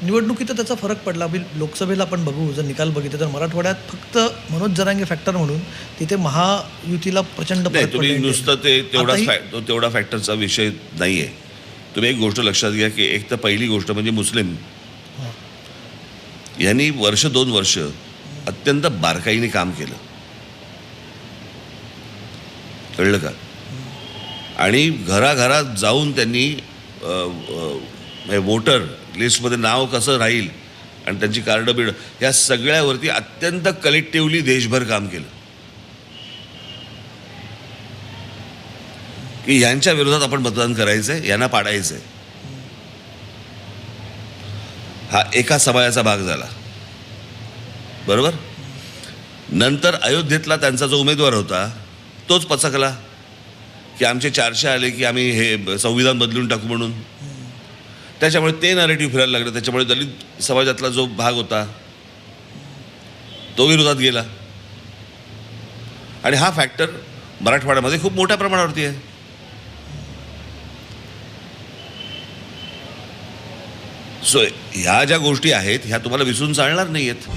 निवडणुकीत त्याचा फरक पडला. लोकसभेला आपण बघू, जर निकाल बघितले तर मराठवाड्यात फक्त मनोज जरांगे फॅक्टर म्हणून तिथे महायुतीला प्रचंड नाही, फरक तुम्ही पडला. नुसतं ते आताही- तेवढा फॅक्टरचा विषय नाही आहे. तुम्ही एक गोष्ट लक्षात घ्या की एक तर पहिली गोष्ट म्हणजे मुस्लिम यांनी 1-2 वर्ष अत्यंत बारकाईने काम केलं, कळलं का? आणि घराघरात जाऊन त्यांनी वोटर लिस्टमध्ये नाव कसं राहील आणि त्यांची कार्ड बिड या सगळ्यावरती अत्यंत कलेक्टिव्हली देशभर काम केलं की यांच्या विरोधात आपण मतदान करायचंय, यांना पाडायचंय. हा एका समाजाचा भाग झाला, बरोबर. नंतर अयोध्येतला त्यांचा जो उमेदवार होता तोच पचकला की आमचे 400 आले की आम्ही हे संविधान बदलून टाकू म्हणून. त्याच्यामुळे ते नॅरेटिव्ह फिरायला लागलं. त्याच्यामुळे दलित समाजातला जो भाग होता तो विरोधात गेला. आणि हा फॅक्टर मराठवाड्यामध्ये खूप मोठ्या प्रमाणावरती आहे. सो ह्या ज्या गोष्टी आहेत ह्या तुम्हाला विसरून चालणार नाहीयेत.